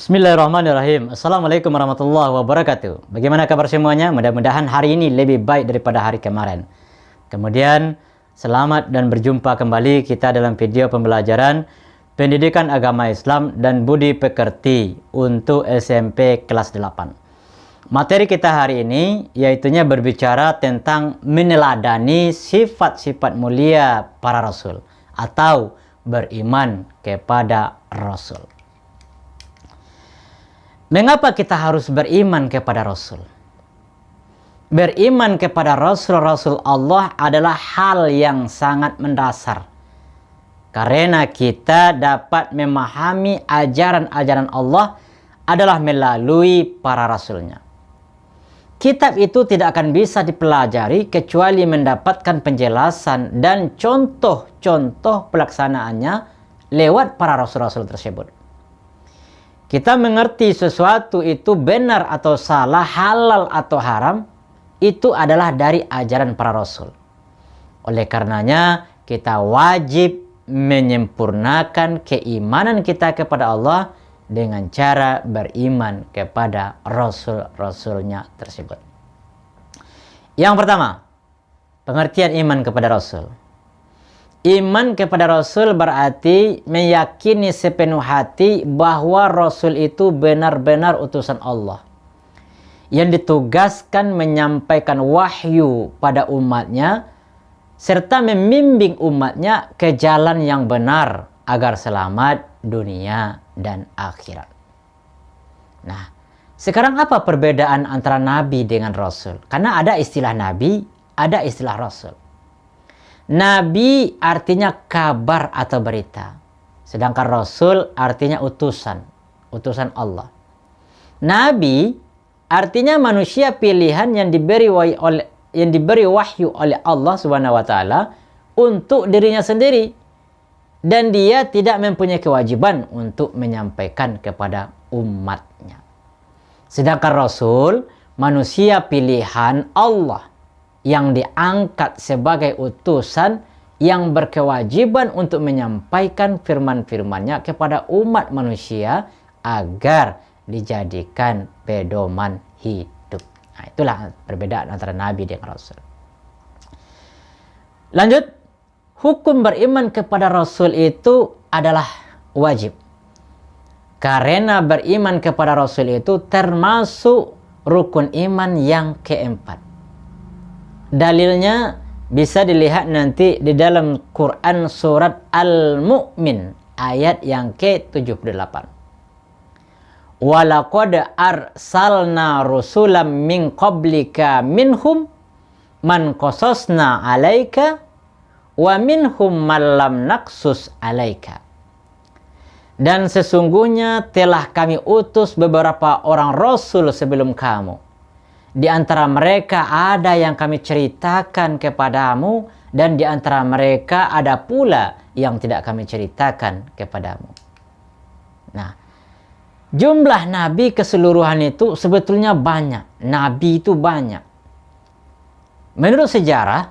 Bismillahirrahmanirrahim. Assalamualaikum warahmatullahi wabarakatuh. Bagaimana kabar semuanya? Mudah-mudahan hari ini lebih baik daripada hari kemarin. Kemudian, selamat dan berjumpa kembali kita dalam video pembelajaran Pendidikan Agama Islam dan Budi Pekerti untuk SMP kelas 8. Materi kita hari ini yaitunya berbicara tentang meneladani sifat-sifat mulia para Rasul atau beriman kepada Rasul. Mengapa kita harus beriman kepada Rasul? Beriman kepada Rasul-Rasul Allah adalah hal yang sangat mendasar. Karena kita dapat memahami ajaran-ajaran Allah adalah melalui para Rasulnya. Kitab itu tidak akan bisa dipelajari kecuali mendapatkan penjelasan dan contoh-contoh pelaksanaannya lewat para Rasul-Rasul tersebut. Kita mengerti sesuatu itu benar atau salah, halal atau haram, itu adalah dari ajaran para Rasul. Oleh karenanya, kita wajib menyempurnakan keimanan kita kepada Allah dengan cara beriman kepada Rasul-Rasulnya tersebut. Yang pertama, pengertian iman kepada Rasul. Iman kepada Rasul berarti meyakini sepenuh hati bahwa Rasul itu benar-benar utusan Allah yang ditugaskan menyampaikan wahyu pada umatnya serta membimbing umatnya ke jalan yang benar agar selamat dunia dan akhirat. Nah, sekarang apa perbedaan antara Nabi dengan Rasul? Karena ada istilah Nabi, ada istilah Rasul. Nabi artinya kabar atau berita. Sedangkan Rasul artinya utusan. Utusan Allah. Nabi artinya manusia pilihan yang diberi wahyu oleh Allah SWT untuk dirinya sendiri. Dan dia tidak mempunyai kewajiban untuk menyampaikan kepada umatnya. Sedangkan Rasul manusia pilihan Allah yang diangkat sebagai utusan yang berkewajiban untuk menyampaikan firman-firmannya kepada umat manusia agar dijadikan pedoman hidup. Nah, itulah perbedaan antara Nabi dengan Rasul. Lanjut, hukum beriman kepada Rasul itu adalah wajib. Karena beriman kepada Rasul itu termasuk rukun iman yang keempat. Dalilnya bisa dilihat nanti di dalam Quran surat Al-Mu'min ayat yang ke-78. Walaqad arsalna rusulam min qablika minhum man qasasna alaika wa minhum man lam naqsus alaika. Dan sesungguhnya telah kami utus beberapa orang rasul sebelum kamu. Di antara mereka ada yang kami ceritakan kepadamu, dan di antara mereka ada pula yang tidak kami ceritakan kepadamu. Nah, jumlah nabi keseluruhan itu sebetulnya banyak. Nabi itu banyak. Menurut sejarah,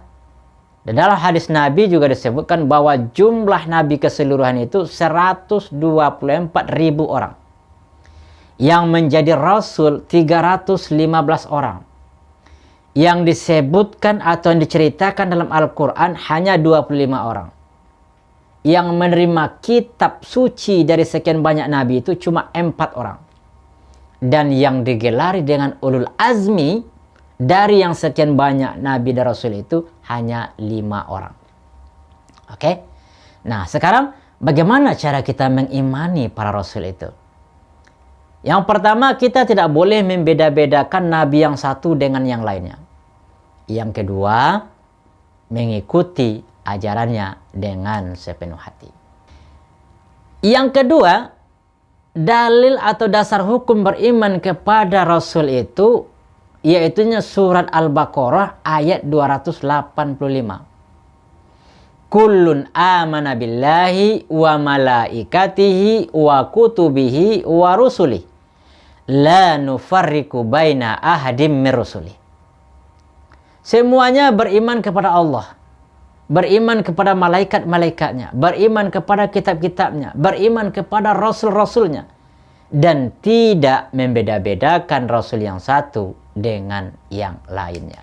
dan dalam hadis Nabi juga disebutkan bahwa jumlah nabi keseluruhan itu 124.000 orang. Yang menjadi Rasul 315 orang. Yang disebutkan atau yang diceritakan dalam Al-Quran hanya 25 orang. Yang menerima kitab suci dari sekian banyak Nabi itu cuma 4 orang. Dan yang digelari dengan ulul azmi dari yang sekian banyak Nabi dan Rasul itu hanya 5 orang. Oke? Nah, sekarang bagaimana cara kita mengimani para Rasul itu? Yang pertama, kita tidak boleh membeda-bedakan Nabi yang satu dengan yang lainnya. Yang kedua, mengikuti ajarannya dengan sepenuh hati. Yang kedua, dalil atau dasar hukum beriman kepada Rasul itu, yaitunya surat Al-Baqarah ayat 285. Kullun amana billahi wa malaikatihi wa kutubihi wa rusulih. La nufarriqu baina ahadim min rusulih. Semuanya beriman kepada Allah, beriman kepada malaikat-malaikatnya, beriman kepada kitab-kitabnya, beriman kepada rasul-rasulnya, dan tidak membeda-bedakan Rasul yang satu dengan yang lainnya.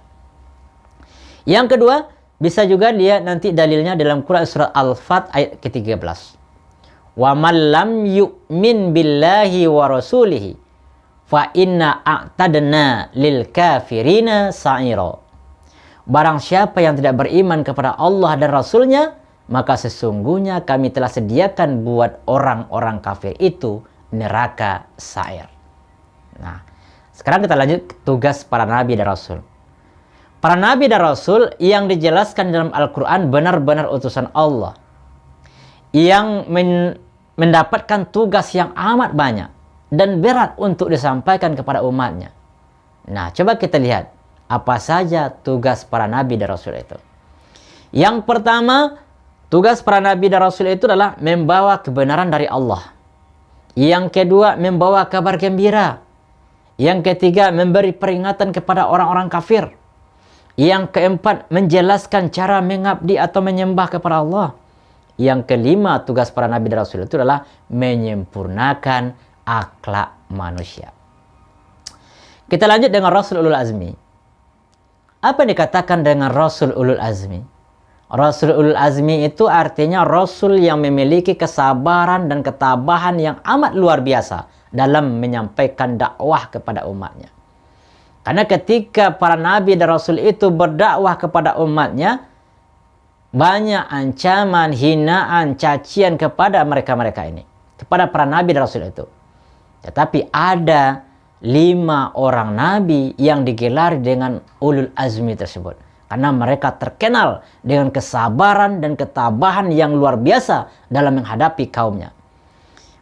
Yang kedua, bisa juga lihat nanti dalilnya dalam Quran surat Al-Fat ayat ke-13. Wa man lam yu'min billahi wa rasulihi fa inna a'tadna lil kafirina sa'ira. Barang siapa yang tidak beriman kepada Allah dan Rasulnya, maka sesungguhnya kami telah sediakan buat orang-orang kafir itu neraka sa'ir. Nah, sekarang kita lanjut ke tugas para nabi dan rasul. Para nabi dan rasul yang dijelaskan dalam Al-Quran benar-benar utusan Allah, yang mendapatkan tugas yang amat banyak dan berat untuk disampaikan kepada umatnya. Nah, coba kita lihat apa saja tugas para nabi dan rasul itu. Yang pertama, tugas para nabi dan rasul itu adalah membawa kebenaran dari Allah. Yang kedua, membawa kabar gembira. Yang ketiga, memberi peringatan kepada orang-orang kafir. Yang keempat, menjelaskan cara mengabdi atau menyembah kepada Allah. Yang kelima, tugas para nabi dan rasul itu adalah menyempurnakan akhlak manusia. Kita lanjut dengan Rasul Ulul Azmi. Apa yang dikatakan dengan Rasul Ulul Azmi? Rasul Ulul Azmi itu artinya Rasul yang memiliki kesabaran dan ketabahan yang amat luar biasa dalam menyampaikan dakwah kepada umatnya. Karena ketika para nabi dan rasul itu berdakwah kepada umatnya, banyak ancaman, hinaan, cacian kepada mereka-mereka ini, kepada para nabi dan rasul itu. Tetapi ada 5 orang nabi yang digelari dengan Ulul Azmi tersebut. Karena mereka terkenal dengan kesabaran dan ketabahan yang luar biasa dalam menghadapi kaumnya.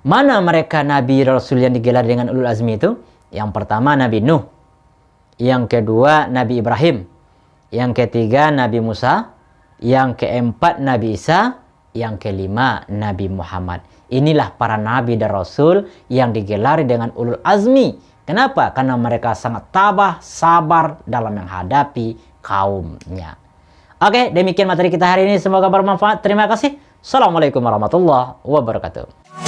Mana mereka nabi rasul yang digelar dengan Ulul Azmi itu? Yang pertama Nabi Nuh. Yang kedua Nabi Ibrahim. Yang ketiga Nabi Musa. Yang keempat Nabi Isa. Yang kelima Nabi Muhammad. Inilah para nabi dan rasul yang digelari dengan Ulul Azmi. Kenapa? Karena mereka sangat tabah, sabar dalam menghadapi kaumnya. Oke, demikian materi kita hari ini. Semoga bermanfaat. Terima kasih. Assalamualaikum warahmatullahi wabarakatuh.